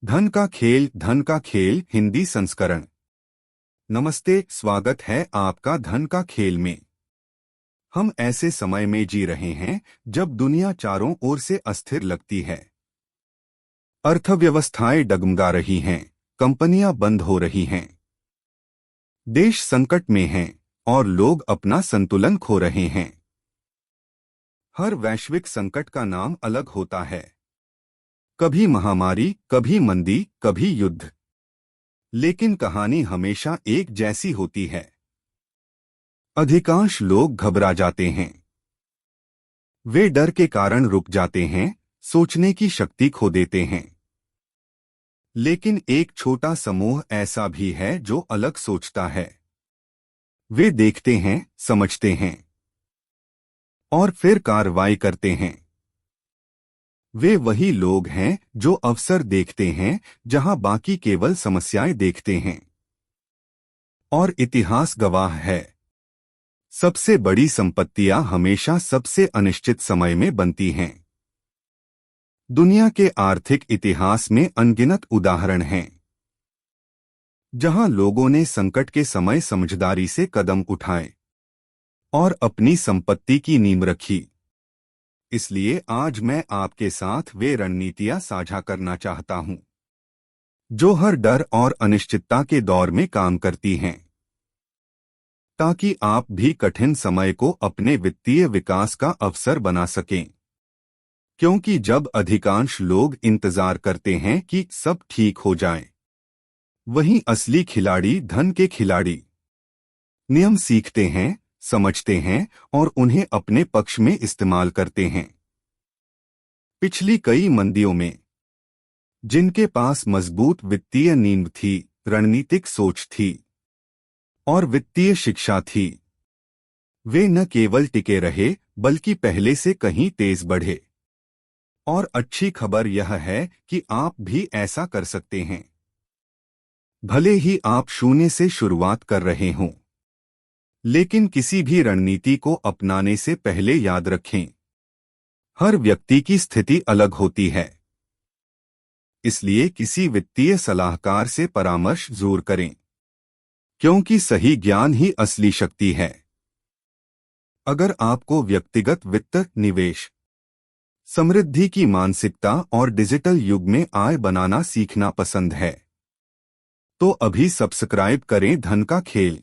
धन का खेल हिंदी संस्करण। नमस्ते, स्वागत है आपका धन का खेल में। हम ऐसे समय में जी रहे हैं जब दुनिया चारों ओर से अस्थिर लगती है। अर्थव्यवस्थाएं डगमगा रही हैं, कंपनियां बंद हो रही हैं, देश संकट में हैं और लोग अपना संतुलन खो रहे हैं। हर वैश्विक संकट का नाम अलग होता है, कभी महामारी, कभी मंदी, कभी युद्ध, लेकिन कहानी हमेशा एक जैसी होती है। अधिकांश लोग घबरा जाते हैं, वे डर के कारण रुक जाते हैं, सोचने की शक्ति खो देते हैं। लेकिन एक छोटा समूह ऐसा भी है जो अलग सोचता है। वे देखते हैं, समझते हैं और फिर कार्रवाई करते हैं। वे वही लोग हैं जो अवसर देखते हैं जहां बाकी केवल समस्याएं देखते हैं। और इतिहास गवाह है, सबसे बड़ी संपत्तियां हमेशा सबसे अनिश्चित समय में बनती हैं। दुनिया के आर्थिक इतिहास में अनगिनत उदाहरण हैं जहां लोगों ने संकट के समय समझदारी से कदम उठाए और अपनी संपत्ति की नींव रखी। इसलिए आज मैं आपके साथ वे रणनीतियां साझा करना चाहता हूं जो हर डर और अनिश्चितता के दौर में काम करती हैं, ताकि आप भी कठिन समय को अपने वित्तीय विकास का अवसर बना सकें। क्योंकि जब अधिकांश लोग इंतजार करते हैं कि सब ठीक हो जाए, वहीं असली खिलाड़ी धन के खिलाड़ी नियम सीखते हैं, समझते हैं और उन्हें अपने पक्ष में इस्तेमाल करते हैं। पिछली कई मंदियों में जिनके पास मजबूत वित्तीय नींव थी, रणनीतिक सोच थी और वित्तीय शिक्षा थी, वे न केवल टिके रहे बल्कि पहले से कहीं तेज बढ़े। और अच्छी खबर यह है कि आप भी ऐसा कर सकते हैं, भले ही आप शून्य से शुरुआत कर रहे हों। लेकिन किसी भी रणनीति को अपनाने से पहले याद रखें, हर व्यक्ति की स्थिति अलग होती है। इसलिए किसी वित्तीय सलाहकार से परामर्श जरूर करें, क्योंकि सही ज्ञान ही असली शक्ति है। अगर आपको व्यक्तिगत वित्त, निवेश, समृद्धि की मानसिकता और डिजिटल युग में आय बनाना सीखना पसंद है, तो अभी सब्सक्राइब करें धन का खेल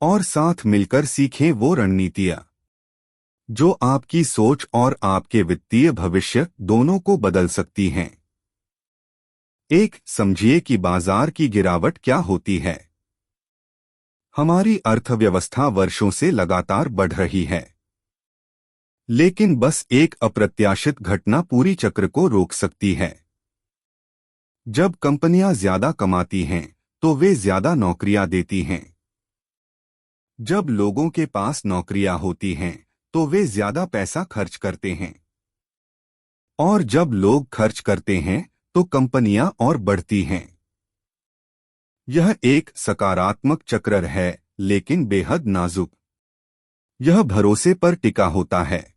और साथ मिलकर सीखें वो रणनीतियां जो आपकी सोच और आपके वित्तीय भविष्य दोनों को बदल सकती हैं। एक, समझिए कि बाजार की गिरावट क्या होती है। हमारी अर्थव्यवस्था वर्षों से लगातार बढ़ रही है, लेकिन बस एक अप्रत्याशित घटना पूरी चक्र को रोक सकती है। जब कंपनियां ज्यादा कमाती हैं, तो वे ज्यादा नौकरियां देती हैं। जब लोगों के पास नौकरियां होती हैं, तो वे ज्यादा पैसा खर्च करते हैं। और जब लोग खर्च करते हैं, तो कंपनियां और बढ़ती हैं। यह एक सकारात्मक चक्र है, लेकिन बेहद नाजुक। यह भरोसे पर टिका होता है।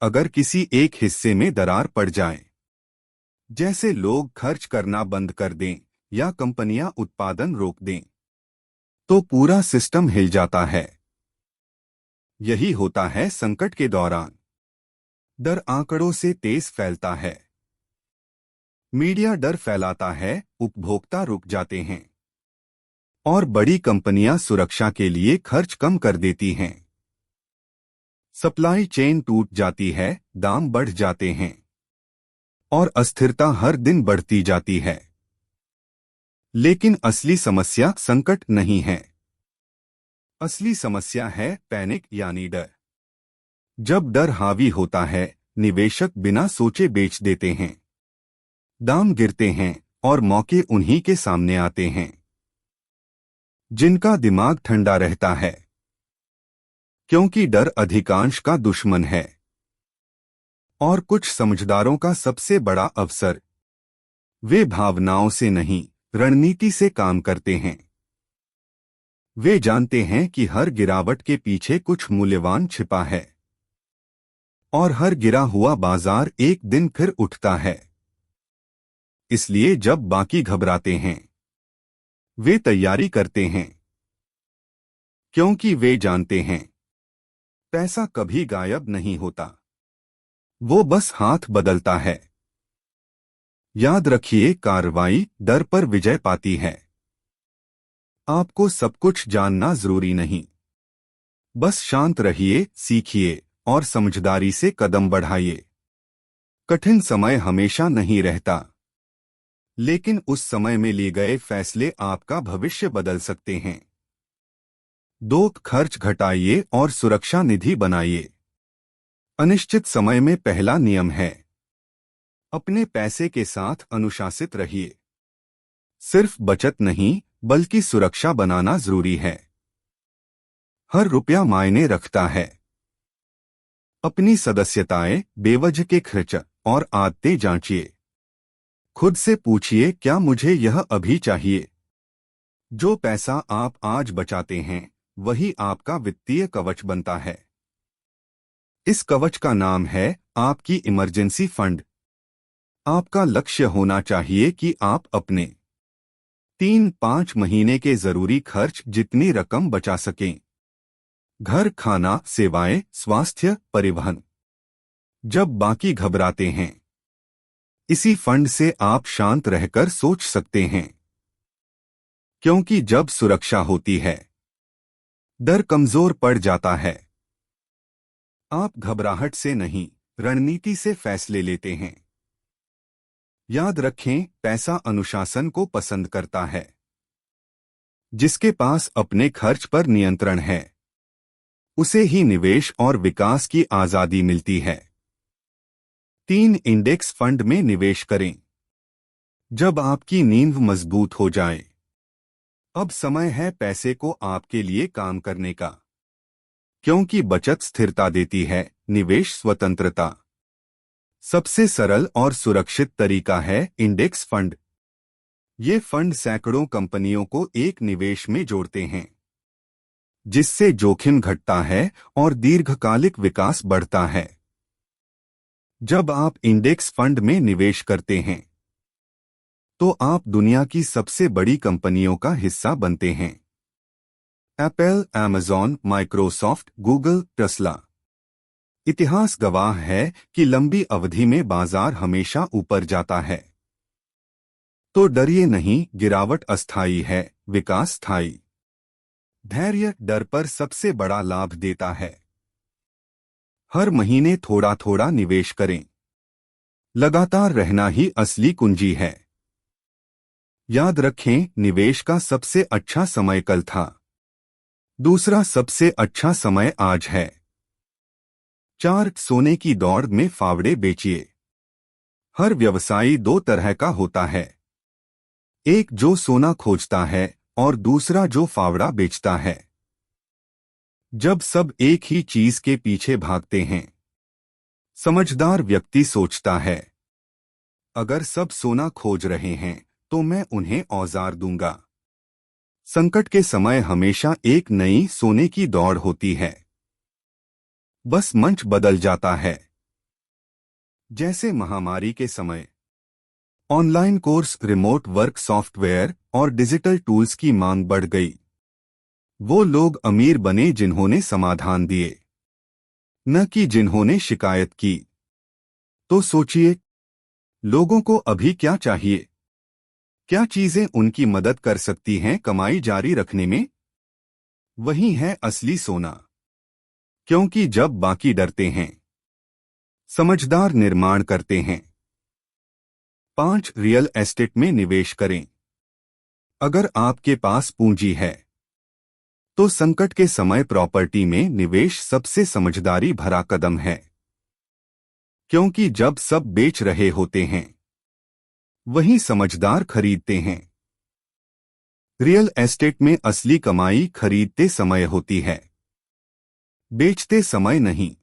अगर किसी एक हिस्से में दरार पड़ जाए, जैसे लोग खर्च करना बंद कर दें या कंपनियां उत्पादन रोक दें, तो पूरा सिस्टम हिल जाता है। यही होता है संकट के दौरान। डर आंकड़ों से तेज फैलता है। मीडिया डर फैलाता है, उपभोक्ता रुक जाते हैं और बड़ी कंपनियां सुरक्षा के लिए खर्च कम कर देती हैं। सप्लाई चेन टूट जाती है, दाम बढ़ जाते हैं और अस्थिरता हर दिन बढ़ती जाती है। लेकिन असली समस्या संकट नहीं है। असली समस्या है पैनिक, यानी डर। जब डर हावी होता है, निवेशक बिना सोचे बेच देते हैं, दाम गिरते हैं और मौके उन्हीं के सामने आते हैं जिनका दिमाग ठंडा रहता है। क्योंकि डर अधिकांश का दुश्मन है और कुछ समझदारों का सबसे बड़ा अवसर। वे भावनाओं से नहीं, रणनीति से काम करते हैं। वे जानते हैं कि हर गिरावट के पीछे कुछ मूल्यवान छिपा है और हर गिरा हुआ बाजार एक दिन फिर उठता है। इसलिए जब बाकी घबराते हैं, वे तैयारी करते हैं, क्योंकि वे जानते हैं पैसा कभी गायब नहीं होता, वो बस हाथ बदलता है। याद रखिए, कार्रवाई डर पर विजय पाती है। आपको सब कुछ जानना जरूरी नहीं, बस शांत रहिए, सीखिए और समझदारी से कदम बढ़ाइए। कठिन समय हमेशा नहीं रहता, लेकिन उस समय में लिए गए फैसले आपका भविष्य बदल सकते हैं। दो, खर्च घटाइए और सुरक्षा निधि बनाइए। अनिश्चित समय में पहला नियम है, अपने पैसे के साथ अनुशासित रहिए। सिर्फ बचत नहीं, बल्कि सुरक्षा बनाना जरूरी है। हर रुपया मायने रखता है। अपनी सदस्यताएं, बेवजह के खर्च और आदतें जांचिए। खुद से पूछिए, क्या मुझे यह अभी चाहिए? जो पैसा आप आज बचाते हैं, वही आपका वित्तीय कवच बनता है। इस कवच का नाम है आपकी इमरजेंसी फंड। आपका लक्ष्य होना चाहिए कि आप अपने 3-5 महीने के जरूरी खर्च जितनी रकम बचा सकें। घर, खाना, सेवाएं, स्वास्थ्य, परिवहन। जब बाकी घबराते हैं, इसी फंड से आप शांत रहकर सोच सकते हैं, क्योंकि जब सुरक्षा होती है, डर कमजोर पड़ जाता है। आप घबराहट से नहीं, रणनीति से फैसले लेते हैं। याद रखें, पैसा अनुशासन को पसंद करता है। जिसके पास अपने खर्च पर नियंत्रण है, उसे ही निवेश और विकास की आजादी मिलती है। 3, इंडेक्स फंड में निवेश करें। जब आपकी नींव मजबूत हो जाए, अब समय है पैसे को आपके लिए काम करने का, क्योंकि बचत स्थिरता देती है, निवेश स्वतंत्रता। सबसे सरल और सुरक्षित तरीका है इंडेक्स फंड। ये फंड सैकड़ों कंपनियों को एक निवेश में जोड़ते हैं, जिससे जोखिम घटता है और दीर्घकालिक विकास बढ़ता है। जब आप इंडेक्स फंड में निवेश करते हैं, तो आप दुनिया की सबसे बड़ी कंपनियों का हिस्सा बनते हैं। Apple, Amazon, Microsoft, Google, Tesla. इतिहास गवाह है कि लंबी अवधि में बाजार हमेशा ऊपर जाता है। तो डरिए नहीं, गिरावट अस्थायी है, विकास स्थायी। धैर्य डर पर सबसे बड़ा लाभ देता है। हर महीने थोड़ा थोड़ा निवेश करें। लगातार रहना ही असली कुंजी है। याद रखें, निवेश का सबसे अच्छा समय कल था, दूसरा सबसे अच्छा समय आज है। 4, सोने की दौड़ में फावड़े बेचिए। हर व्यवसायी दो तरह का होता है, एक जो सोना खोजता है और दूसरा जो फावड़ा बेचता है। जब सब एक ही चीज के पीछे भागते हैं, समझदार व्यक्ति सोचता है, अगर सब सोना खोज रहे हैं तो मैं उन्हें औजार दूंगा। संकट के समय हमेशा एक नई सोने की दौड़ होती है, बस मंच बदल जाता है। जैसे महामारी के समय online course, remote work software और डिजिटल टूल्स की मांग बढ़ गई। वो लोग अमीर बने जिन्होंने समाधान दिए, न कि जिन्होंने शिकायत की। तो सोचिए, लोगों को अभी क्या चाहिए? क्या चीजें उनकी मदद कर सकती हैं कमाई जारी रखने में? वही है असली सोना, क्योंकि जब बाकी डरते हैं, समझदार निर्माण करते हैं। 5, रियल एस्टेट में निवेश करें। अगर आपके पास पूंजी है, तो संकट के समय प्रॉपर्टी में निवेश सबसे समझदारी भरा कदम है, क्योंकि जब सब बेच रहे होते हैं, वही समझदार खरीदते हैं। रियल एस्टेट में असली कमाई खरीदते समय होती है, बेचते समय नहीं।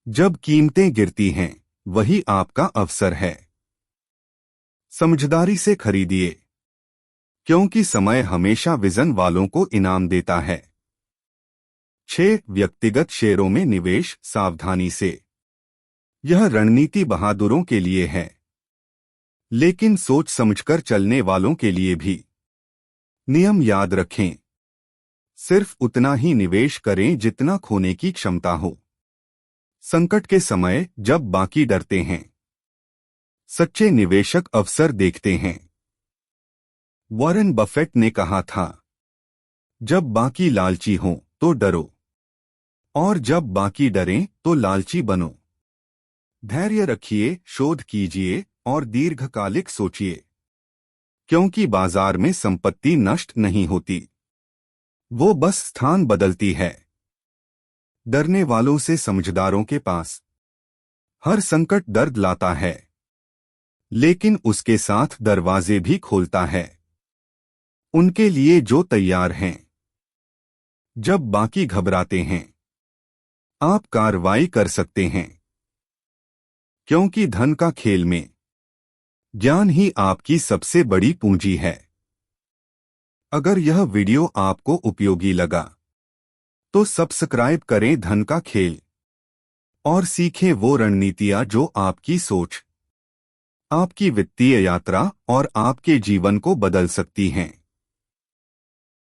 जब कीमतें गिरती हैं, वही आपका अवसर है। समझदारी से खरीदिए, क्योंकि समय हमेशा विजन वालों को इनाम देता है। 6, व्यक्तिगत शेयरों में निवेश सावधानी से। यह रणनीति बहादुरों के लिए है। लेकिन सोच समझकर चलने वालों के लिए भी नियम याद रखें। सिर्फ उतना ही निवेश करें जितना खोने की क्षमता हो। संकट के समय जब बाकी डरते हैं, सच्चे निवेशक अवसर देखते हैं। वॉरेन बफेट ने कहा था, जब बाकी लालची हों तो डरो, और जब बाकी डरें तो लालची बनो। धैर्य रखिए, शोध कीजिए और दीर्घकालिक सोचिए, क्योंकि बाजार में संपत्ति नष्ट नहीं होती, वो बस स्थान बदलती है। डरने वालों से समझदारों के पास हर संकट दर्द लाता है, लेकिन उसके साथ दरवाजे भी खोलता है उनके लिए जो तैयार हैं। जब बाकी घबराते हैं, आप कार्रवाई कर सकते हैं, क्योंकि धन का खेल में ज्ञान ही आपकी सबसे बड़ी पूंजी है। अगर यह वीडियो आपको उपयोगी लगा तो सब्सक्राइब करें धन का खेल और सीखें वो रणनीतियां जो आपकी सोच, आपकी वित्तीय यात्रा और आपके जीवन को बदल सकती हैं।